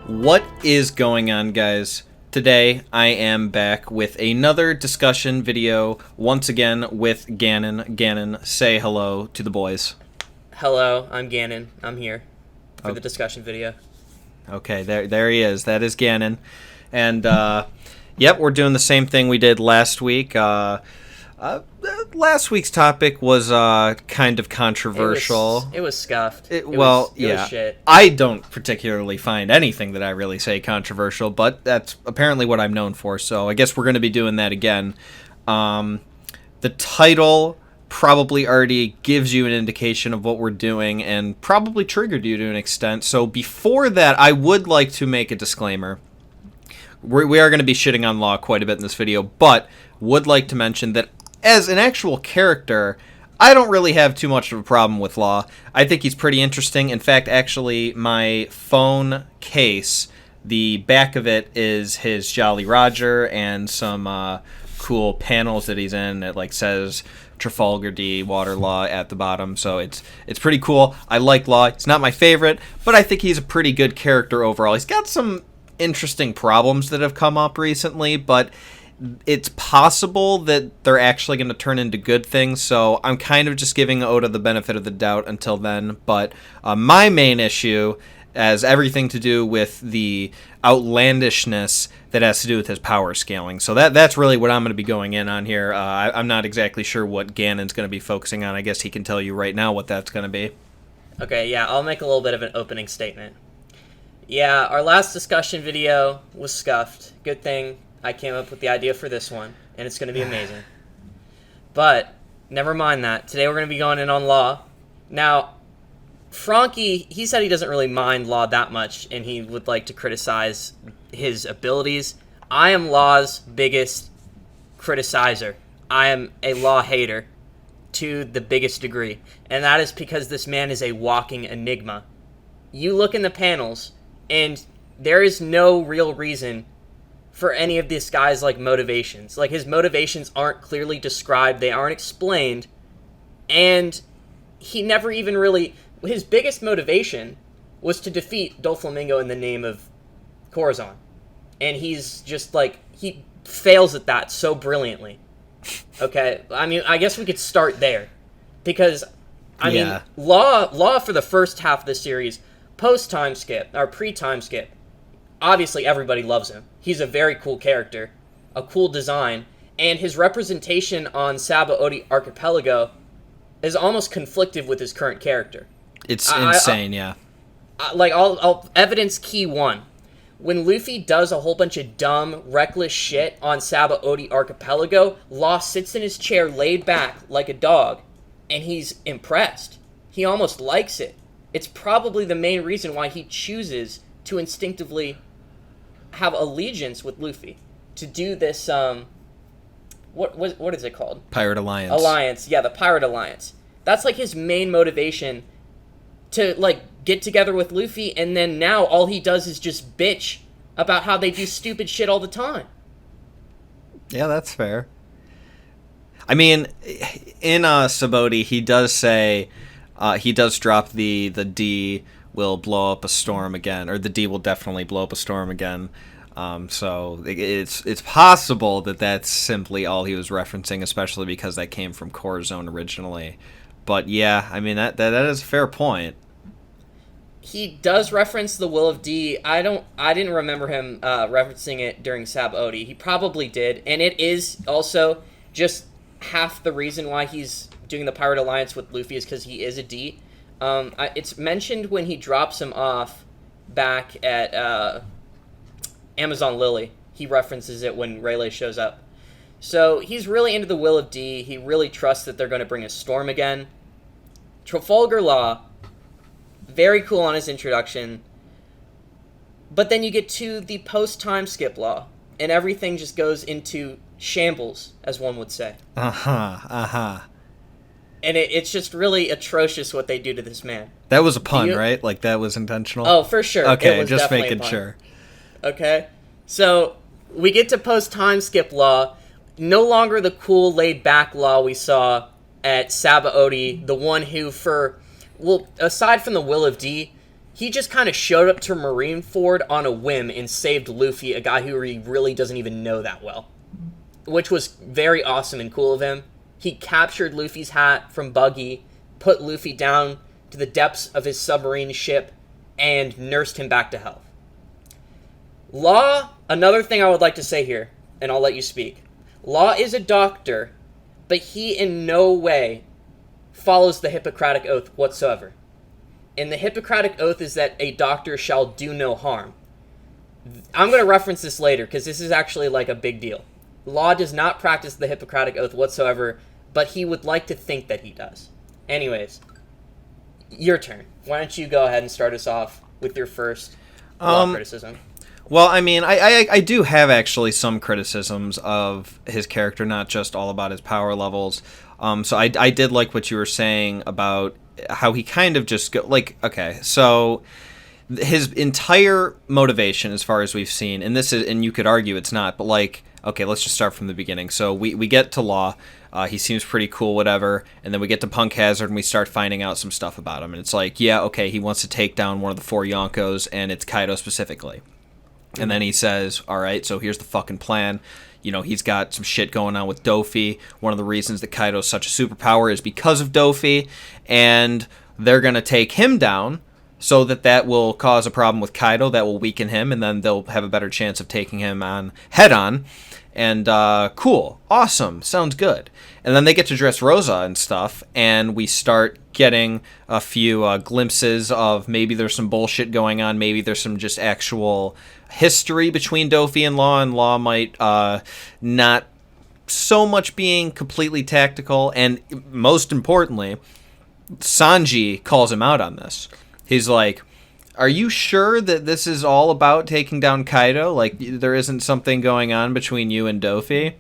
What is going on, guys? Today I am back with another discussion video, once again with Gannon. Gannon, say hello to the boys. Hello, I'm Gannon. I'm here for the discussion video. Okay, there he is. That is Gannon. And, yep, we're doing the same thing we did last week. Last week's topic was kind of controversial. It was scuffed. It was shit. I don't particularly find anything that I really say controversial, but that's apparently what I'm known for, so I guess we're going to be doing that again. The title probably already gives you an indication of what we're doing and probably triggered you to an extent, so before that, I would like to make a disclaimer. We are going to be shitting on Law quite a bit in this video, but would like to mention that as an actual character, I don't really have too much of a problem with Law. I think he's pretty interesting. In fact, actually, my phone case, the back of it is his Jolly Roger and some cool panels that he's in. It like says Trafalgar D, Water Law at the bottom, so it's pretty cool. I like Law. It's not my favorite, but I think he's a pretty good character overall. He's got some interesting problems that have come up recently, but it's possible that they're actually going to turn into good things, so I'm kind of just giving Oda the benefit of the doubt until then. But my main issue has everything to do with the outlandishness that has to do with his power scaling. So that's really what I'm going to be going in on here. I'm not exactly sure what Gannon's going to be focusing on. I guess he can tell you right now what that's going to be. Okay, yeah, I'll make a little bit of an opening statement. Yeah, our last discussion video was scuffed. Good thing I came up with the idea for this one, and it's going to be amazing. But, never mind that. Today we're going to be going in on Law. Now, Franky, he said he doesn't really mind Law that much, and he would like to criticize his abilities. I am Law's biggest criticizer. I am a Law hater to the biggest degree, and that is because this man is a walking enigma. You look in the panels, and there is no real reason for any of this guy's like motivations. Like, his motivations aren't clearly described, they aren't explained, and he never even really... His biggest motivation was to defeat Doflamingo in the name of Corazon. And he's just like, he fails at that so brilliantly. Okay, I mean, I guess we could start there. Because, I mean, Law for the first half of the series, post-time skip, or pre-time skip, obviously everybody loves him. He's a very cool character, a cool design, and his representation on Sabaody Archipelago is almost conflictive with his current character. It's insane, yeah. I'll evidence key one. When Luffy does a whole bunch of dumb, reckless shit on Sabaody Archipelago, Law sits in his chair laid back like a dog, and he's impressed. He almost likes it. It's probably the main reason why he chooses to instinctively have allegiance with Luffy, to do this, what is it called? Pirate Alliance. Alliance, yeah, the Pirate Alliance. That's, like, his main motivation, to, like, get together with Luffy, and then now all he does is just bitch about how they do stupid shit all the time. Yeah, that's fair. I mean, in Sabaody, he does say, he does drop the D will blow up a storm again, or the D will definitely blow up a storm again. So it's possible that that's simply all he was referencing, especially because that came from Corazon originally. But yeah, I mean that is a fair point. He does reference the Will of D. I didn't remember him referencing it during Sabaody. He probably did, and it is also just half the reason why he's doing the Pirate Alliance with Luffy is because he is a D. It's mentioned when he drops him off back at Amazon Lily. He references it when Rayleigh shows up. So he's really into the Will of D. He really trusts that they're going to bring a storm again. Trafalgar Law, very cool on his introduction. But then you get to the post-time skip Law, and everything just goes into shambles, as one would say. And it's just really atrocious what they do to this man. That was a pun, right? Like, that was intentional? Oh, for sure. Okay, just making sure. Okay? So, we get to post-time skip Law. No longer the cool, laid-back Law we saw at Sabaody, the one who, aside from the Will of D, he just kind of showed up to Marineford on a whim and saved Luffy, a guy who he really doesn't even know that well. Which was very awesome and cool of him. He captured Luffy's hat from Buggy, put Luffy down to the depths of his submarine ship, and nursed him back to health. Law, another thing I would like to say here, and I'll let you speak. Law is a doctor, but he in no way follows the Hippocratic Oath whatsoever. And the Hippocratic Oath is that a doctor shall do no harm. I'm going to reference this later, because this is actually like a big deal. Law does not practice the Hippocratic Oath whatsoever, but he would like to think that he does. Anyways, your turn. Why don't you go ahead and start us off with your first Law criticism? Well, I mean, I do have actually some criticisms of his character, not just all about his power levels. So I did like what you were saying about how he kind of just okay, so his entire motivation, as far as we've seen, and you could argue it's not, but like, okay, let's just start from the beginning. So we get to Law, he seems pretty cool, whatever, and then we get to Punk Hazard and we start finding out some stuff about him, and it's like, yeah, okay, he wants to take down one of the 4 Yonkos, and it's Kaido specifically. And then he says, all right, so here's the fucking plan. You know, he's got some shit going on with Dofi. One of the reasons that Kaido's such a superpower is because of Dofi. And they're going to take him down so that will cause a problem with Kaido. That will weaken him. And then they'll have a better chance of taking him on head on. And cool. Awesome. Sounds good. And then they get to Dressrosa and stuff. And we start getting a few glimpses of maybe there's some bullshit going on. Maybe there's some just actual history between Dofi and Law might not so much being completely tactical, and most importantly, Sanji calls him out on this. He's like, are you sure that this is all about taking down Kaido? Like, there isn't something going on between you and Dofi?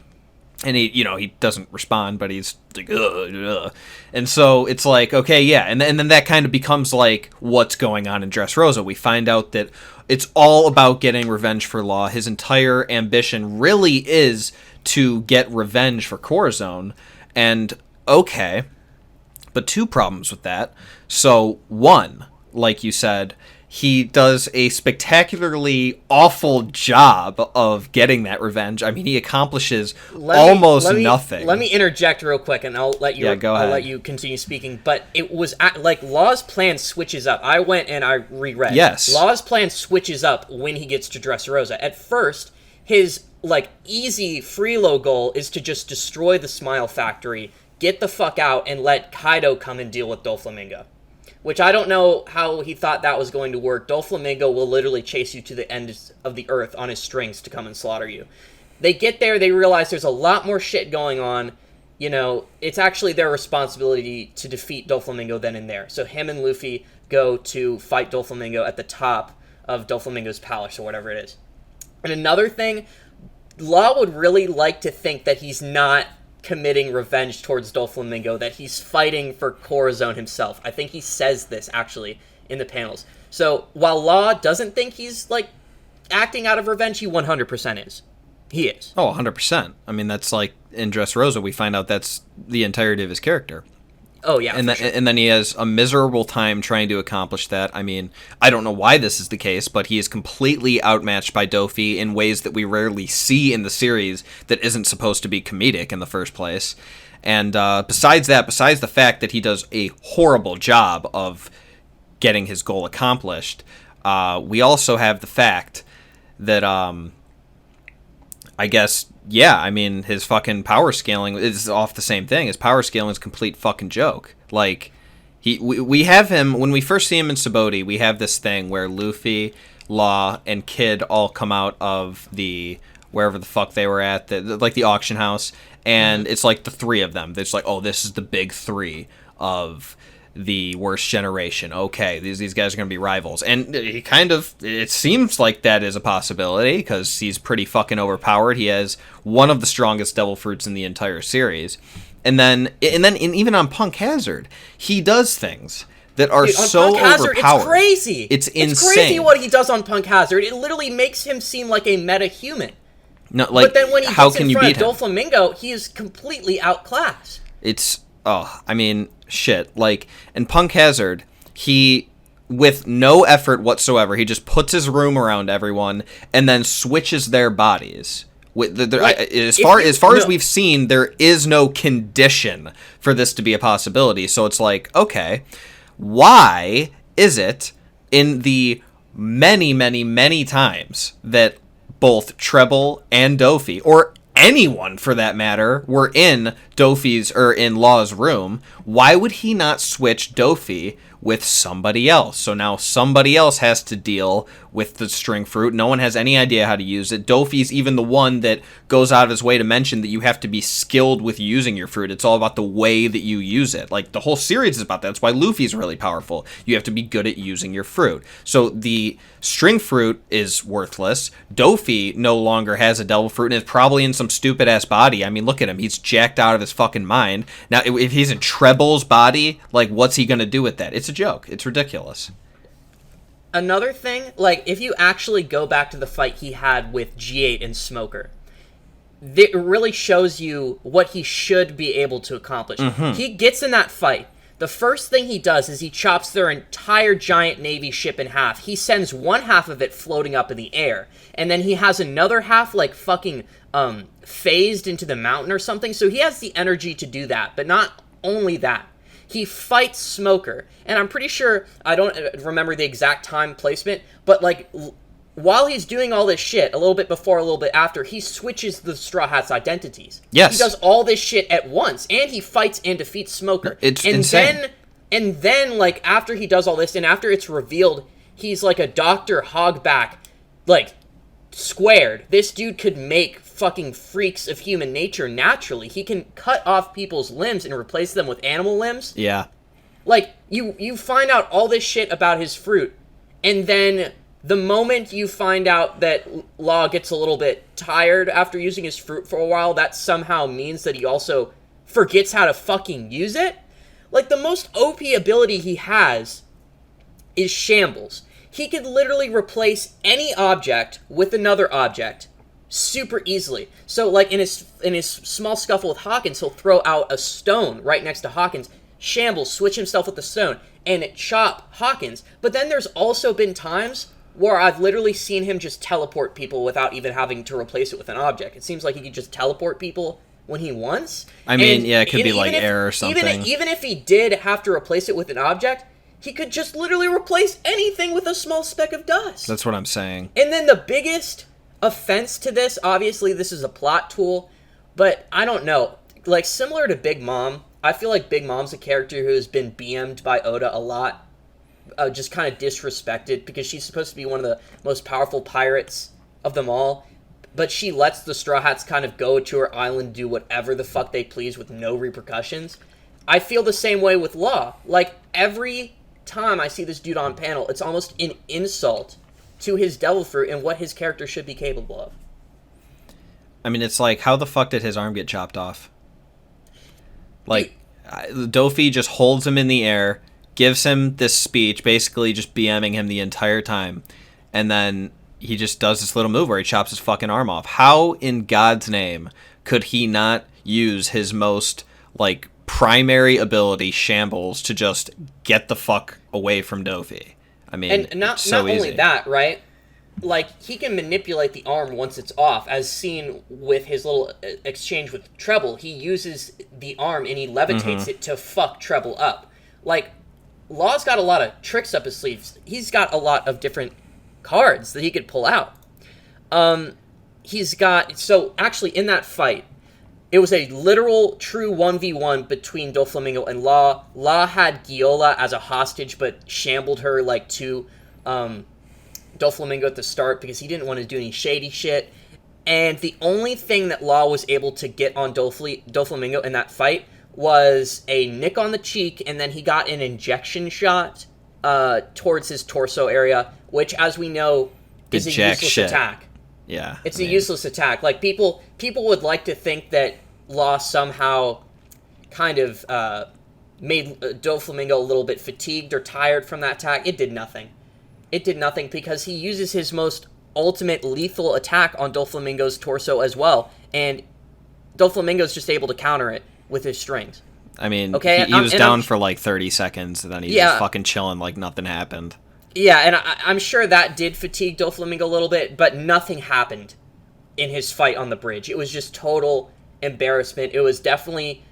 And he doesn't respond, but he's like, ugh, ugh. And so it's like, okay, yeah. And then that kind of becomes like what's going on in Dressrosa. We find out that it's all about getting revenge for Law. His entire ambition really is to get revenge for Corazon. And okay, but 2 problems with that. So 1, like you said, he does a spectacularly awful job of getting that revenge. I mean, he accomplishes almost nothing. Let me interject real quick, and I'll let you. Go ahead. I'll let you continue speaking. But it was like Law's plan switches up. I went and I reread. Yes. Law's plan switches up when he gets to Dressrosa. At first, his easy freelo goal is to just destroy the Smile Factory, get the fuck out, and let Kaido come and deal with Doflamingo. Which I don't know how he thought that was going to work. Doflamingo will literally chase you to the end of the earth on his strings to come and slaughter you. They get there, they realize there's a lot more shit going on. You know, it's actually their responsibility to defeat Doflamingo then and there. So him and Luffy go to fight Doflamingo at the top of Doflamingo's palace or whatever it is. And another thing, Law would really like to think that he's not committing revenge towards Doflamingo, that he's fighting for Corazon himself. I think he says this, actually, in the panels. So, while Law doesn't think he's, acting out of revenge, he 100% is. He is. Oh, 100%. I mean, that's like, in Dressrosa, we find out that's the entirety of his character. Oh, yeah, and then he has a miserable time trying to accomplish that. I mean, I don't know why this is the case, but he is completely outmatched by Dofi in ways that we rarely see in the series that isn't supposed to be comedic in the first place. And besides the fact that he does a horrible job of getting his goal accomplished, we also have the fact that, I guess, yeah, I mean, his fucking power scaling is off the same thing. His power scaling is a complete fucking joke. Like, we have him, when we first see him in Sabaody, we have this thing where Luffy, Law, and Kid all come out of the, wherever the fuck they were at, the auction house, and it's like the 3 of them. It's like, oh, this is the big 3 of the worst generation. Okay, these guys are going to be rivals. And he kind of, it seems like that is a possibility, because he's pretty fucking overpowered. He has one of the strongest devil fruits in the entire series. And then even on Punk Hazard, he does things that are so Punk Hazard, overpowered. It's crazy. It's insane. It's crazy what he does on Punk Hazard. It literally makes him seem like a meta-human. No, like, but then when he how gets can in you front beat of him? Doflamingo, he is completely outclassed. It's, I mean, shit. Like, in Punk Hazard, he with no effort whatsoever. He just puts his room around everyone and then switches their bodies. As far as we've seen, there is no condition for this to be a possibility. So it's like, okay, why is it in the many, many, many times that both Treble and Dofi, or anyone for that matter, were in Dofi's or in Law's room, why would he not switch Dofi with somebody else? So now somebody else has to deal with the string fruit. No one has any idea how to use it. Dofi's even the one that goes out of his way to mention that you have to be skilled with using your fruit. It's all about the way that you use it. Like, the whole series is about that. That's why Luffy's really powerful. You have to be good at using your fruit. So the string fruit is worthless. Dofi no longer has a devil fruit and is probably in some stupid ass body. I mean, look at him. He's jacked out of his fucking mind. Now, if he's in Treble's body, like, what's he gonna do with that? It's a joke. It's ridiculous. Another thing, like, if you actually go back to the fight he had with G8 and Smoker, it really shows you what he should be able to accomplish. He gets in that fight. The first thing he does is he chops their entire giant Navy ship in half. He sends one half of it floating up in the air, and then he has another half, like, fucking phased into the mountain or something. So he has the energy to do that, but not only that. He fights Smoker, and I'm pretty sure, I don't remember the exact time placement, but, like, while he's doing all this shit, a little bit before, a little bit after, he switches the Straw Hats' identities. Yes. He does all this shit at once, and he fights and defeats Smoker. It's insane. Then, like, after he does all this, and after it's revealed, he's like a Dr. Hogback, like, squared. This dude could make fucking freaks of human nature naturally. He can cut off people's limbs and replace them with animal limbs. Yeah. Like, you find out all this shit about his fruit, and then the moment you find out that Law gets a little bit tired after using his fruit for a while, that somehow means that he also forgets how to fucking use it. Like, the most OP ability he has is Shambles. He could literally replace any object with another object super easily. So, like, in his small scuffle with Hawkins, he'll throw out a stone right next to Hawkins, Shambles, switch himself with the stone, and chop Hawkins. But then there's also been times where I've literally seen him just teleport people without even having to replace it with an object. It seems like he could just teleport people when he wants. I mean, yeah, it could be like air or something. Even if he did have to replace it with an object, he could just literally replace anything with a small speck of dust. That's what I'm saying. And then the biggest offense to this, obviously this is a plot tool, but I don't know. Like, similar to Big Mom, I feel like Big Mom's a character who has been BM'd by Oda a lot. Just kind of disrespected, because she's supposed to be one of the most powerful pirates of them all, but she lets the Straw Hats kind of go to her island, do whatever the fuck they please with no repercussions. I feel the same way with Law. Like, every time I see this dude on panel, it's almost an insult to his devil fruit and what his character should be capable of. I mean, it's like, how the fuck did his arm get chopped off? Like, Dofi just holds him in the air, gives him this speech, basically just BMing him the entire time, and then he just does this little move where he chops his fucking arm off. How in God's name could he not use his most, like, primary ability, Shambles, to just get the fuck away from Dofi? I mean, and not only that, right? Like, he can manipulate the arm once it's off, as seen with his little exchange with Treble. He uses the arm and he levitates it to fuck Treble up. Like, Law's got a lot of tricks up his sleeves. He's got a lot of different cards that he could pull out. So actually in that fight, it was a literal true 1v1 between Doflamingo and Law. Law had Giola as a hostage, but shambled her, like, to Doflamingo at the start because he didn't want to do any shady shit. And the only thing that Law was able to get on Doflamingo in that fight was a nick on the cheek, and then he got an injection shot towards his torso area, which, as we know, is a useless attack. Yeah. It's a useless attack. Like, people would like to think that Law somehow kind of made Doflamingo a little bit fatigued or tired from that attack. It did nothing. It did nothing because he uses his most ultimate lethal attack on Doflamingo's torso as well, and Doflamingo's just able to counter it with his strings. I mean, Okay, he was down for like 30 seconds, and then he was just fucking chilling like nothing happened. Yeah, and I'm sure that did fatigue Doflamingo a little bit, but nothing happened in his fight on the bridge. It was just total embarrassment. It was definitely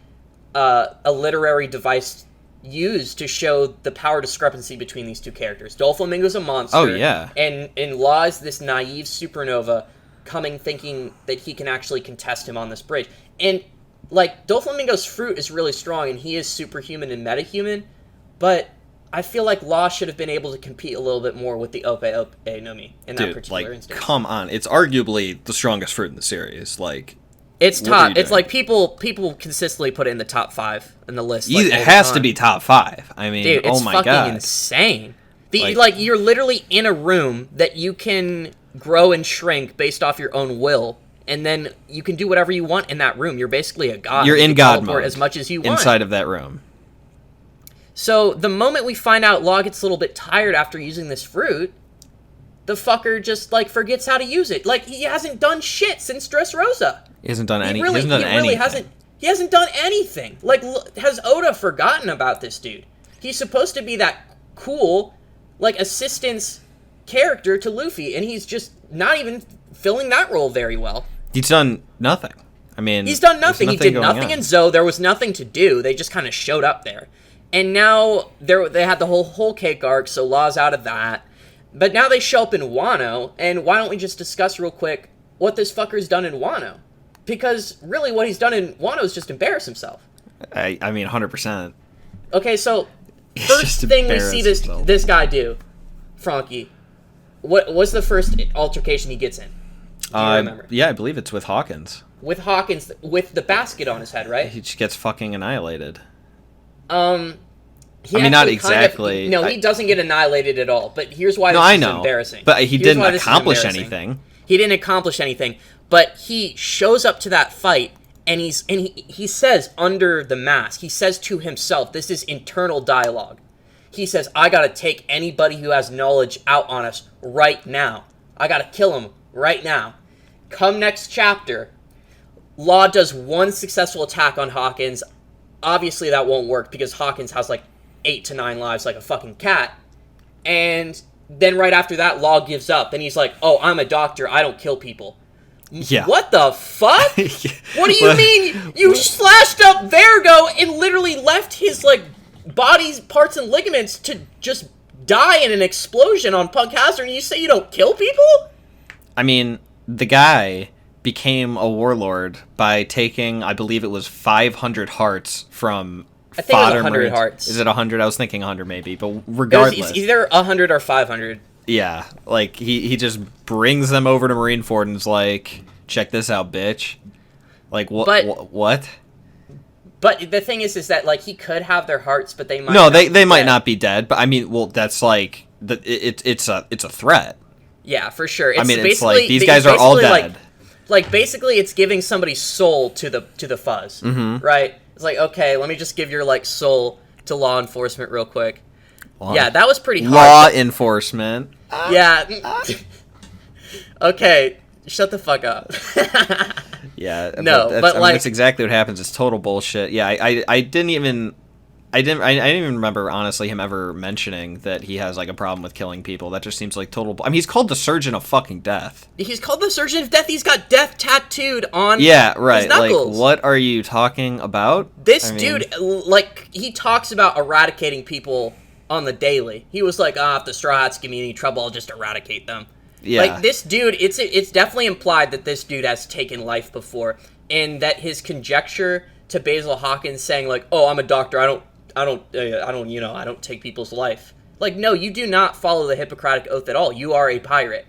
a literary device used to show the power discrepancy between these two characters. Doflamingo's a monster. Oh, yeah. And Law is this naive supernova coming thinking that he can actually contest him on this bridge. And, like, Doflamingo's fruit is really strong, and he is superhuman and metahuman, but I feel like Law should have been able to compete a little bit more with the Ope no Mi in that particular instance. Come on. It's arguably the strongest fruit in the series. Like, it's top. It's like people consistently put it in the top 5 in the list. Like, it has to be top 5. I mean, dude, it's oh my fucking god, insane. Like, you're literally in a room that you can grow and shrink based off your own will, and then you can do whatever you want in that room. You're basically a god. You're in god mode as much as you want inside of that room. So the moment we find out Law gets a little bit tired after using this fruit, the fucker just, like, forgets how to use it. Like, he hasn't done shit since Dressrosa. He hasn't done anything. He hasn't done anything. Like, has Oda forgotten about this dude? He's supposed to be that cool, like, assistance character to Luffy, and he's just not even filling that role very well. He's done nothing. I mean, he's done nothing. He did nothing in Zou. There was nothing to do. They just kind of showed up there. And now they had the whole cake arc, so Law's out of that. But now they show up in Wano, and why don't we just discuss real quick what this fucker's done in Wano? Because really what he's done in Wano is just embarrass himself. I mean, 100%. Okay, so first thing we see this guy do, Franky, what's the first altercation he gets in? Do you remember? Yeah, I believe it's with Hawkins. With Hawkins, with the basket on his head, right? He just gets fucking annihilated. I mean, not exactly. He doesn't get annihilated at all. But here's why this is embarrassing. But he didn't accomplish anything. He didn't accomplish anything. But he shows up to that fight, and he says under the mask, he says to himself, this is internal dialogue. He says, I gotta take anybody who has knowledge out on us right now. I gotta kill him right now. Come next chapter, Law does one successful attack on Hawkins. Obviously that won't work because Hawkins has like 8 to 9 lives like a fucking cat. And then right after that, Law gives up. And he's like, oh, I'm a doctor. I don't kill people. Yeah. What the fuck? What do you mean? You slashed up Vergo and literally left his like body's parts and ligaments to just die in an explosion on Punk Hazard, and you say you don't kill people? I mean, the guy became a warlord by taking, I believe it was 500 hearts from I think it was 100 hearts. Is it 100? I was thinking 100 maybe, but regardless. It's either 100 or 500. Yeah, like, he just brings them over to Marineford and is like, check this out, bitch. Like, what? But the thing is that, like, he could have their hearts, but they might they might not be dead, but I mean, well, that's like, it's a threat. Yeah, for sure. It's like, these guys are all dead. Like, basically, it's giving somebody's soul to the fuzz, right? It's like, okay, let me just give your, like, soul to law enforcement real quick. Yeah, that was pretty hard. Law enforcement. Yeah. Okay, shut the fuck up. Yeah, no, that's exactly what happens. It's total bullshit. Yeah, I didn't even remember, honestly, him ever mentioning that he has, like, a problem with killing people. That just seems like total... I mean, he's called the Surgeon of fucking Death. He's called the Surgeon of Death. He's got death tattooed on his right. knuckles. Like, what are you talking about? Dude, like, he talks about eradicating people on the daily. He was like, if the Straw Hats give me any trouble, I'll just eradicate them. Yeah. Like, this dude, it's definitely implied that this dude has taken life before, and that his conjecture to Basil Hawkins saying, like, oh, I'm a doctor, I don't take people's life. Like, no, you do not follow the Hippocratic Oath at all. You are a pirate.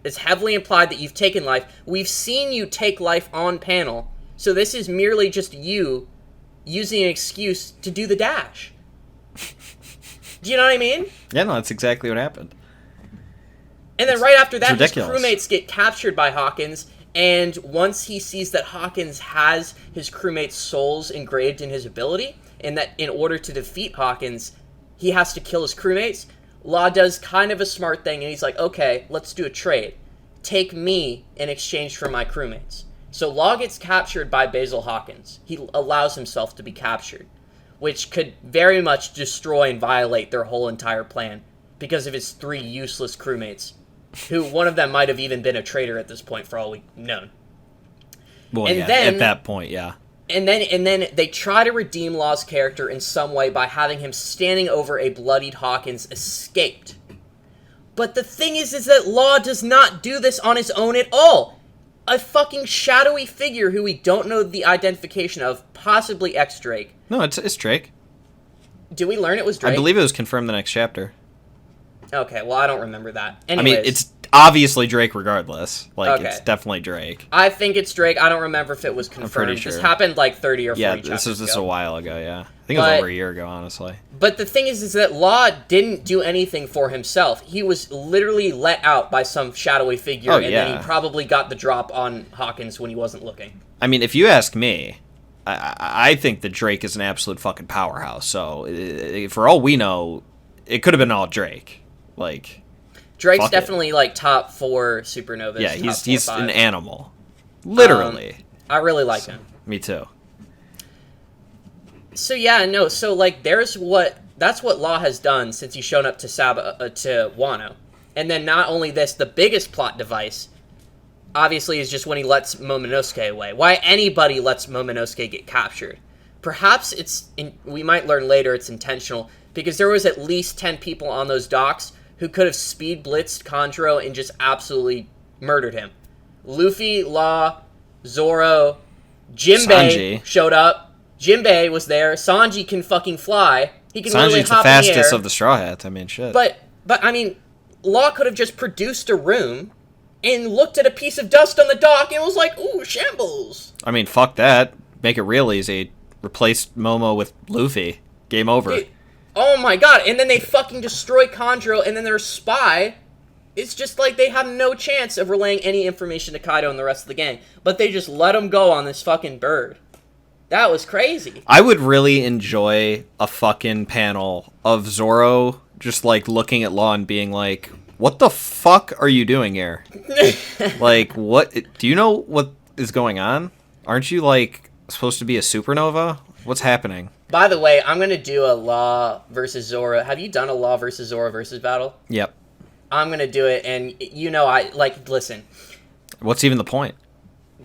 It's heavily implied that you've taken life. We've seen you take life on panel, so this is merely just you using an excuse to do the dash. Do you know what I mean? Yeah, no, that's exactly what happened. And then right after that, his crewmates get captured by Hawkins, and once he sees that Hawkins has his crewmates' souls engraved in his ability, and that in order to defeat Hawkins, he has to kill his crewmates, Law does kind of a smart thing, and he's like, okay, let's do a trade. Take me in exchange for my crewmates. So Law gets captured by Basil Hawkins. He allows himself to be captured. which could very much destroy and violate their whole entire plan because of his 3 useless crewmates, who one of them might have even been a traitor at this point, for all we known. Well, and yeah, then, at that point, yeah. And then they try to redeem Law's character in some way by having him standing over a bloodied Hawkins escaped. But the thing is that Law does not do this on his own at all. A fucking shadowy figure who we don't know the identification of, possibly X-Drake. No, it's Drake. Do we learn it was Drake? I believe it was confirmed the next chapter. Okay, well, I don't remember that. Anyways. I mean, it's obviously Drake regardless. Like, Okay. It's definitely Drake. I think it's Drake. I don't remember if it was confirmed. I'm pretty sure. This happened like 30 or 40 chapters this was ago. a while ago, yeah. I think it was over a year ago, honestly. But the thing is that Law didn't do anything for himself. He was literally let out by some shadowy figure, then he probably got the drop on Hawkins when he wasn't looking. I mean, if you ask me, I think that Drake is an absolute fucking powerhouse. So, for all we know, it could have been all Drake. Like, Drake's definitely like top 4 supernovas. Yeah, he's an animal, literally. I really like him. Me too. So yeah, no. So like, that's what Law has done since he's shown up to to Wano, and then not only this, the biggest plot device, obviously, is just when he lets Momonosuke away. Why anybody lets Momonosuke get captured? Perhaps we might learn later it's intentional, because there was at least 10 people on those docks who could have speed blitzed Kanjuro and just absolutely murdered him. Luffy, Law, Zoro, Jinbei showed up. Jinbei was there. Sanji can fucking fly. He can literally Sanji's the hop in the fastest air. of the Straw Hats. I mean, shit. But I mean, Law could have just produced a room and looked at a piece of dust on the dock and was like, ooh, shambles. I mean, fuck that. Make it real easy. Replace Momo with Luffy. Game over. Dude, oh my god, and then they fucking destroy Kanjuro, and then their spy, it's just like they have no chance of relaying any information to Kaido and the rest of the gang, but they just let him go on this fucking bird. That was crazy. I would really enjoy a fucking panel of Zoro just, like, looking at Law and being like, what the fuck are you doing here? Like, what? Do you know what is going on? Aren't you, like, supposed to be a supernova? What's happening? By the way, I'm going to do a Law versus Zoro. Have you done a Law versus Zoro versus battle? Yep. I'm going to do it, and listen. What's even the point?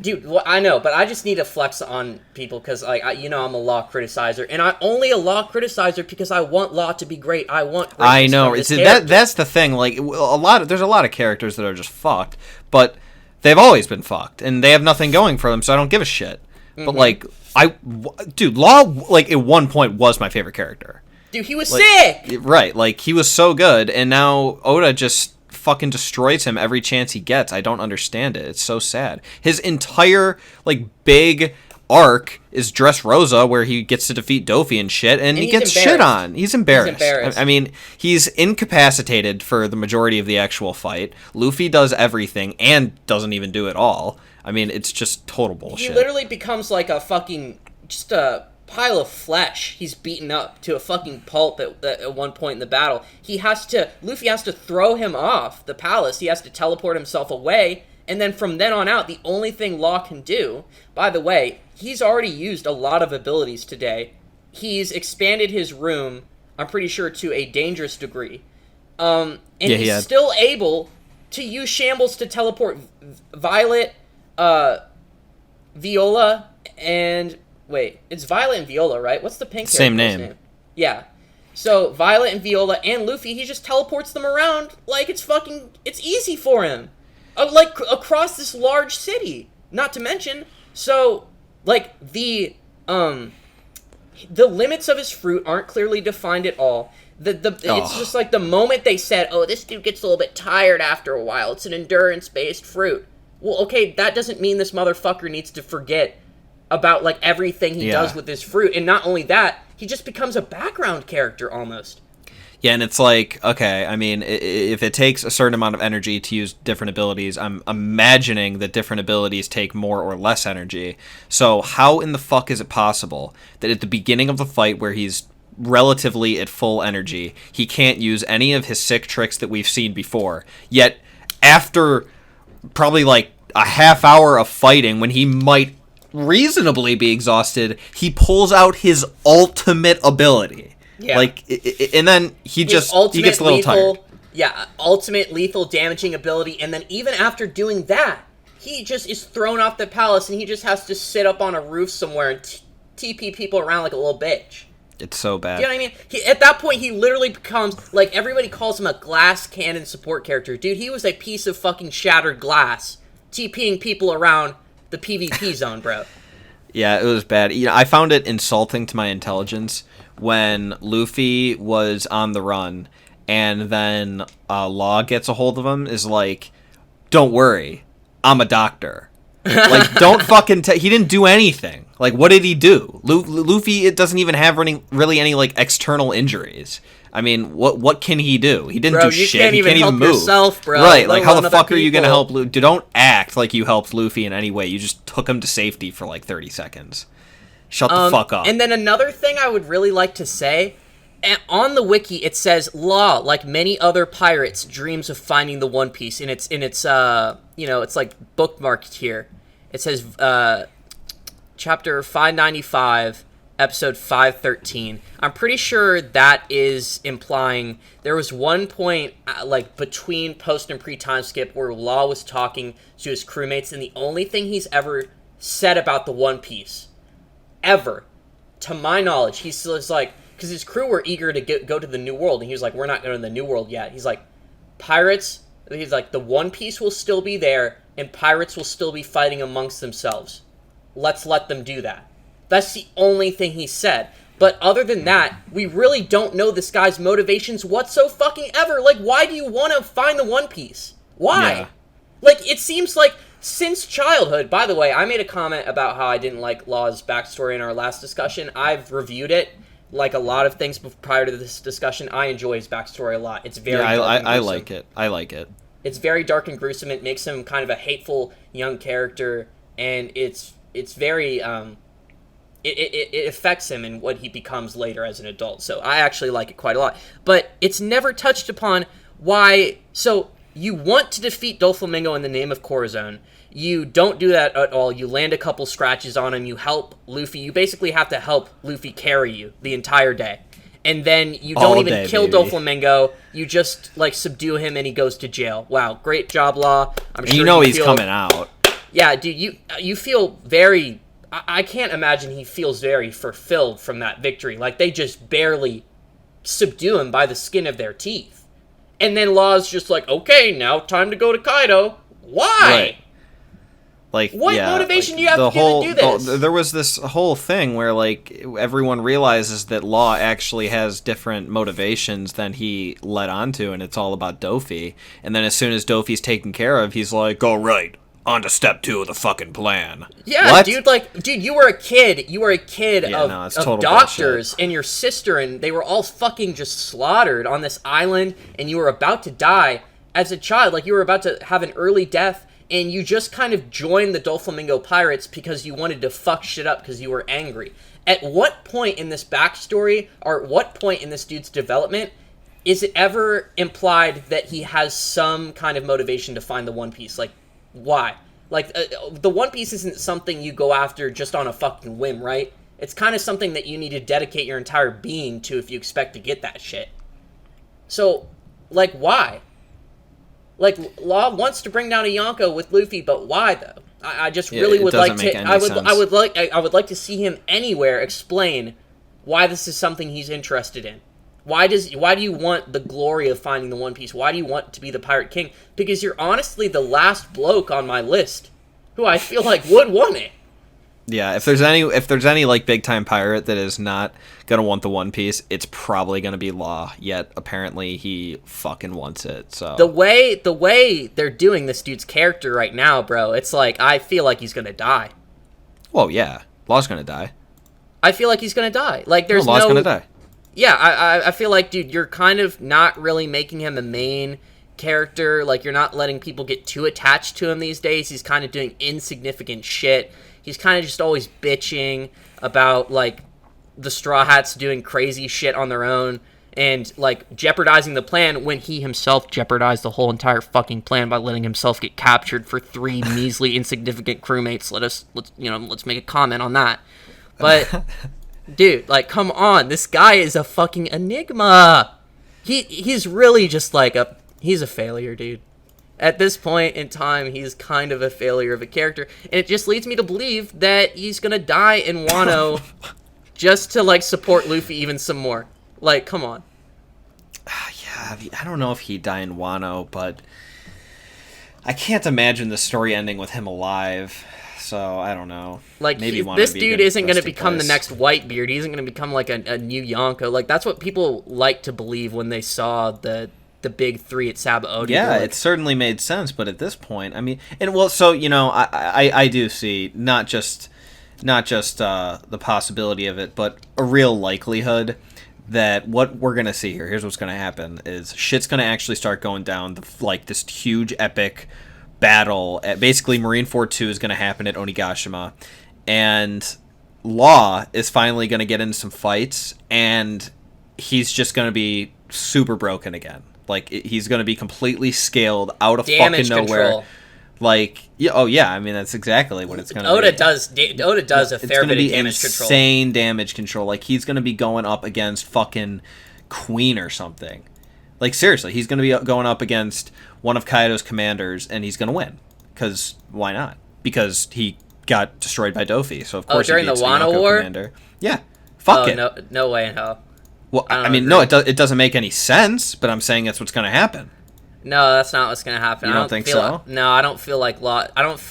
Dude, well, I know, but I just need to flex on people because, like, I'm a Law criticizer, and I'm only a Law criticizer because I want Law to be great. I want. I know. That's the thing. Like, there's a lot of characters that are just fucked, but they've always been fucked, and they have nothing going for them, so I don't give a shit. Mm-hmm. But like, dude, Law, like, at one point was my favorite character. Dude, he was sick. Right, like, he was so good, and now Oda just fucking destroys him every chance he gets. I don't understand it. It's so sad. His entire, like, big arc is Dressrosa, where he gets to defeat Dofi and shit, and he gets shit on. He's embarrassed. I mean, he's incapacitated for the majority of the actual fight. Luffy does everything and doesn't even do it all. I mean, it's just total bullshit. He literally becomes like a fucking, just a pile of flesh. He's beaten up to a fucking pulp at one point in the battle. Luffy has to throw him off the palace. He has to teleport himself away. And then from then on out, the only thing Law can do, by the way, he's already used a lot of abilities today. He's expanded his room, I'm pretty sure, to a dangerous degree. He's still able to use Shambles to teleport Violet, Viola, and... Wait, it's Violet and Viola, right? What's the pink Same name. Yeah. So, Violet and Viola and Luffy, he just teleports them around like it's easy for him. Like, across this large city. Not to mention, so, like, the limits of his fruit aren't clearly defined at all. It's just like the moment they said, oh, this dude gets a little bit tired after a while. It's an endurance-based fruit. Well, okay, that doesn't mean this motherfucker needs to forget about, like, everything he does with his fruit. And not only that, he just becomes a background character almost. Yeah, and it's like, okay, I mean, if it takes a certain amount of energy to use different abilities, I'm imagining that different abilities take more or less energy. So how in the fuck is it possible that at the beginning of the fight where he's relatively at full energy, he can't use any of his sick tricks that we've seen before, yet after probably like a half hour of fighting when he might reasonably be exhausted, he pulls out his ultimate ability. Yeah. Like, and then he gets a little tired. Yeah, ultimate lethal damaging ability, and then even after doing that, he just is thrown off the palace, and he just has to sit up on a roof somewhere and TP people around like a little bitch. It's so bad. Do you know what I mean? At that point, he literally becomes, like, everybody calls him a glass cannon support character. Dude, he was a piece of fucking shattered glass, TPing people around the PvP zone, bro. Yeah, it was bad. You know, I found it insulting to my intelligence when Luffy was on the run, and then Law gets a hold of him, is like, don't worry, I'm a doctor. Like, don't fucking... he didn't do anything. Like, what did he do? Luffy, it doesn't even have really any, like, external injuries. I mean, what can he do? He didn't do shit. He can't even move. Yourself, bro. Right, like, how the fuck are you gonna help Luffy? Don't act like you helped Luffy in any way. You just took him to safety for, like, 30 seconds. Shut the fuck up. And then another thing I would really like to say... on the wiki, it says Law, like many other pirates, dreams of finding the One Piece, and it's you know, it's like bookmarked here. It says chapter 595, episode 513. I'm pretty sure that is implying there was one point like between post and pre time skip where Law was talking to his crewmates, and the only thing he's ever said about the One Piece, ever, to my knowledge, he still is like. Because his crew were eager to go to the New World, and he was like, we're not going to the New World yet. He's like, pirates, he's like, the One Piece will still be there, and pirates will still be fighting amongst themselves. Let's let them do that. That's the only thing he said. But other than that, we really don't know this guy's motivations whatsoever. Like, why do you want to find the One Piece? Why? Yeah. Like, it seems like since childhood, by the way, I made a comment about how I didn't like Law's backstory in our last discussion. I've reviewed it. Like a lot of things prior to this discussion, I enjoy his backstory a lot. It's very I like it. I like it. It's very dark and gruesome. It makes him kind of a hateful young character, and it's very it affects him in what he becomes later as an adult. So I actually like it quite a lot. But it's never touched upon why. So you want to defeat Doflamingo in the name of Corazon. You don't do that at all. You land a couple scratches on him. You help Luffy. You basically have to help Luffy carry you the entire day. And then you don't even kill Doflamingo. You just, like, subdue him and he goes to jail. Wow, great job, Law. I'm sure you know he's coming out. Yeah, dude, you feel very... I can't imagine he feels very fulfilled from that victory. Like, they just barely subdue him by the skin of their teeth. And then Law's just like, okay, now time to go to Kaido. Why? Right. Like, what motivation do you have to do this? There was this whole thing where, like, everyone realizes that Law actually has different motivations than he led on to, and it's all about Dofi. And then as soon as Dofi's taken care of, he's like, all right, on to step 2 of the fucking plan. Yeah, what? Dude, you were a kid. You were a kid of doctors bullshit. And your sister, and they were all fucking just slaughtered on this island, and you were about to die as a child. Like, you were about to have an early death. And you just kind of joined the Doflamingo Pirates because you wanted to fuck shit up because you were angry. At what point in this backstory, or at what point in this dude's development, is it ever implied that he has some kind of motivation to find the One Piece? Like, why? Like, the One Piece isn't something you go after just on a fucking whim, right? It's kind of something that you need to dedicate your entire being to if you expect to get that shit. So, like, why? Like, Law wants to bring down a Yonko with Luffy, but why though? I just really would like to. I would like to see him anywhere explain why this is something he's interested in. Why do you want the glory of finding the One Piece? Why do you want to be the Pirate King? Because you're honestly the last bloke on my list who I feel like would want it. Yeah, if there's any like big time pirate that is not gonna want the One Piece, it's probably gonna be Law. Yet apparently he fucking wants it. So the way they're doing this dude's character right now, bro, it's like I feel like he's gonna die. Well, yeah, Law's gonna die. I feel like he's gonna die. Like there's Law's gonna die. Yeah, I feel like, dude, you're kind of not really making him a main character. Like you're not letting people get too attached to him these days. He's kind of doing insignificant shit. He's kind of just always bitching about, like, the Straw Hats doing crazy shit on their own. and like jeopardizing the plan when he himself jeopardized the whole entire fucking plan by letting himself get captured for 3 measly insignificant crewmates. Let's make a comment on that. But dude, like, come on, this guy is a fucking enigma. He's really just like he's a failure, dude. At this point in time, he's kind of a failure of a character, and it just leads me to believe that he's gonna die in Wano just to like support Luffy even some more. Like, come on. Yeah, I don't know if he'd die in Wano, but I can't imagine the story ending with him alive. So I don't know. Like, maybe this dude isn't going to become the next Whitebeard. He isn't going to become like a new Yonko. Like, that's what people like to believe when they saw the big 3 at Sabaody. Yeah, it certainly made sense. But at this point, I mean, and well, so I do see not just the possibility of it, but a real likelihood that what we're gonna see here. Here's what's gonna happen: is shit's gonna actually start going down. Like this huge epic battle at basically Marineford 2 is going to happen at Onigashima, and Law is finally going to get into some fights, and he's just going to be super broken again. Like, he's going to be completely scaled out of damage fucking nowhere. Control. Like, I mean, that's exactly what it's going to be. Oda does a fair bit of damage control. Insane damage control. Like, he's going to be going up against fucking Queen or something. Like, seriously, he's going to be going up against one of Kaido's commanders, and he's going to win. Because, why not? Because he got destroyed by Dofi, so of course during he beats the Wano War? commander. Yeah. Fuck it. No way in hell. Well, I mean, no, it doesn't make any sense, but I'm saying that's what's going to happen. No, that's not what's going to happen. You don't think so? No, I don't feel like Law...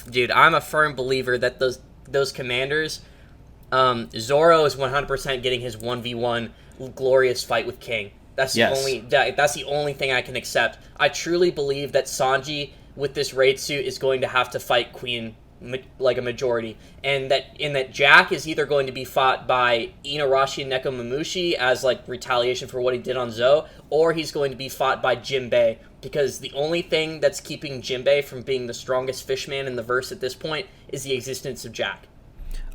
Dude, I'm a firm believer that those commanders... Zoro is 100% getting his 1v1 glorious fight with King. That's the only thing I can accept. I truly believe that Sanji, with this raid suit, is going to have to fight Queen like a majority, and that Jack is either going to be fought by Inuarashi and Nekomamushi as like retaliation for what he did on Zou, or he's going to be fought by Jinbei, because the only thing that's keeping Jinbei from being the strongest fishman in the verse at this point is the existence of Jack.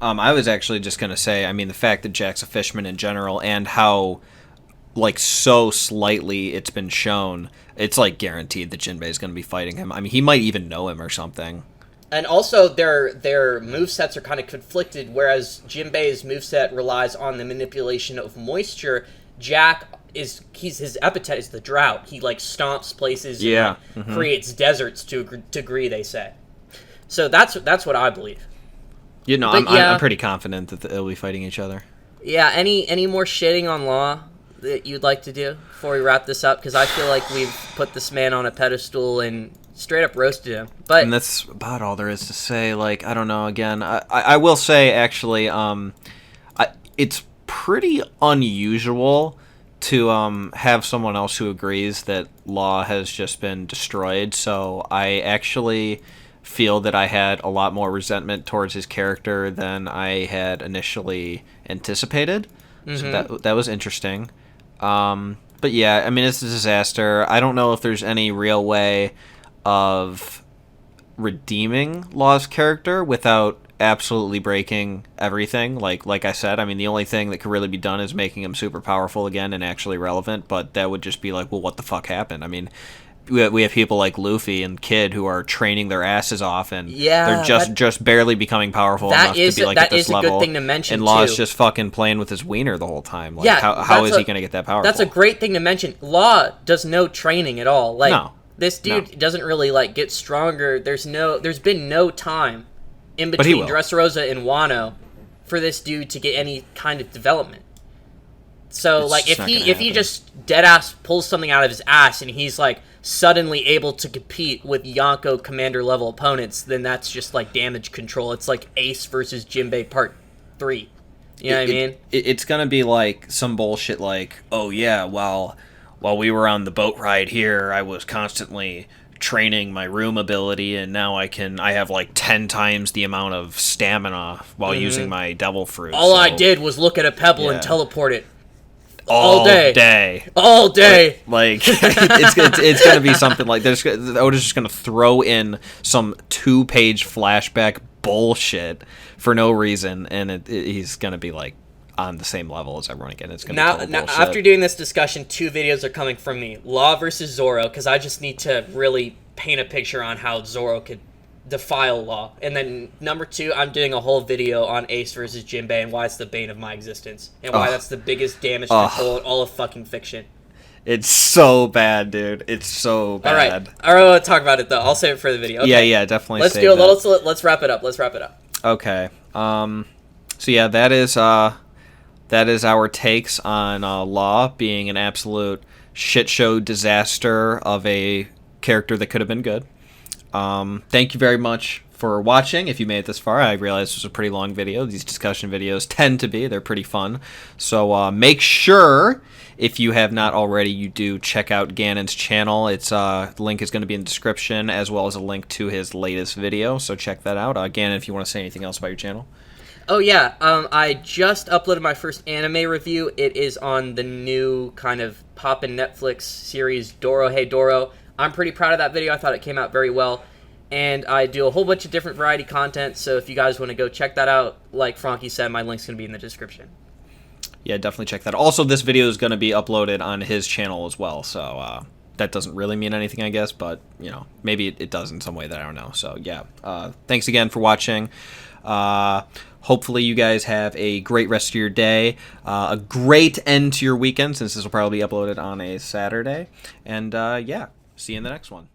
I was actually just going to say, I mean, the fact that Jack's a fishman in general, and how like so slightly it's been shown, it's like guaranteed that Jinbei is going to be fighting him. I mean, he might even know him or something. And also their movesets are kind of conflicted, whereas Jinbei's moveset relies on the manipulation of moisture. Jack his epithet is the drought. He like stomps places and creates deserts to a degree, they say. So that's what I believe. I'm pretty confident that they'll be fighting each other. Yeah, any more shitting on Law that you'd like to do before we wrap this up? Because I feel like we've put this man on a pedestal and straight up roasted him. And that's about all there is to say. Like, I don't know, again, I will say, actually, it's pretty unusual to have someone else who agrees that Law has just been destroyed, so I actually feel that I had a lot more resentment towards his character than I had initially anticipated. Mm-hmm. So that was interesting. But yeah, I mean, it's a disaster. I don't know if there's any real way of redeeming Law's character without absolutely breaking everything. Like I said, I mean, the only thing that could really be done is making him super powerful again and actually relevant, but that would just be like, well, what the fuck happened? I mean, we have people like Luffy and Kid who are training their asses off, and they're just barely becoming powerful enough to be like at this level. That is a good thing to mention, and Law's just fucking playing with his wiener the whole time. Like, how is he going to get that powerful? That's a great thing to mention. Law does no training at all. Like, no. This dude doesn't really like get stronger. There's been no time in between Dressrosa and Wano for this dude to get any kind of development. So it's like if he just dead ass pulls something out of his ass and he's like suddenly able to compete with Yonko commander level opponents, then that's just like damage control. It's like Ace versus Jinbei Part 3. You know what I mean? It's gonna be like some bullshit like, oh yeah, while we were on the boat ride here, I was constantly training my room ability, and now I have like 10 times the amount of stamina while using my devil fruit. All I did was look at a pebble and teleport it. All day. Like it's gonna be something like Oda's just gonna throw in some 2-page flashback bullshit for no reason, and he's gonna be like, on the same level as everyone again. It's going now, to be now total bullshit. after doing this discussion, 2 videos are coming from me. Law versus Zoro, because I just need to really paint a picture on how Zoro could defile Law. And then number 2, I'm doing a whole video on Ace versus Jinbei and why it's the bane of my existence. And why that's the biggest damage control in all of fucking fiction. It's so bad, dude. It's so bad. All right. I don't want to talk about it, though. I'll save it for the video. Okay. Yeah, definitely Let's save do a that. little. Let's wrap it up. Okay. So yeah, that is our takes on Law being an absolute shit show disaster of a character that could have been good. Thank you very much for watching. If you made it this far, I realize this was a pretty long video. These discussion videos tend to be. They're pretty fun. So make sure, if you have not already, you do check out Ganon's channel. Its link is going to be in the description, as well as a link to his latest video. So check that out. Ganon, if you want to say anything else about your channel. Oh yeah, I just uploaded my first anime review. It is on the new kind of poppin' Netflix series Doro Hey Doro. I'm pretty proud of that video. I thought it came out very well. And I do a whole bunch of different variety content, so if you guys want to go check that out, like Franky said, my link's going to be in the description. Yeah, definitely check that out. Also, this video is going to be uploaded on his channel as well, so that doesn't really mean anything, I guess, but, you know, maybe it does in some way that I don't know. So, yeah, thanks again for watching. Hopefully you guys have a great rest of your day, a great end to your weekend, since this will probably be uploaded on a Saturday, and, yeah, see you in the next one.